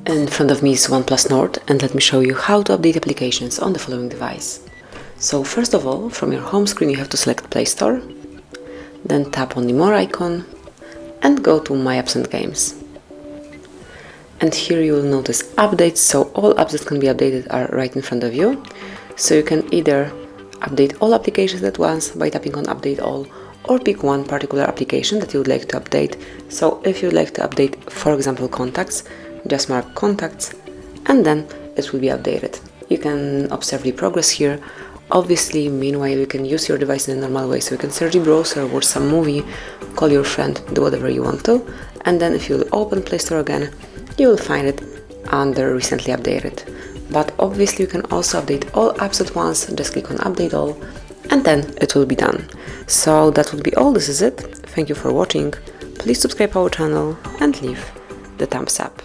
In front of me is OnePlus Nord, and let me show you how to update applications on the following device. So first of all, from your home screen you have to select Play Store, then tap on the More icon and go to My Apps and Games. And here you will notice updates, so all apps that can be updated are right in front of you. So you can either update all applications at once by tapping on Update All, or pick one particular application that you would like to update. So if you would like to update, for example, contacts, just mark contacts and then it will be updated. You can observe the progress here. Obviously, meanwhile, you can use your device in a normal way, so you can search the browser, watch some movie, call your friend, do whatever you want to, and then if you open Play Store again, you will find it under recently updated. But obviously you can also update all apps at once, just click on Update All and then it will be done. So that would be all, this is it. Thank you for watching, please subscribe our channel and leave the thumbs up.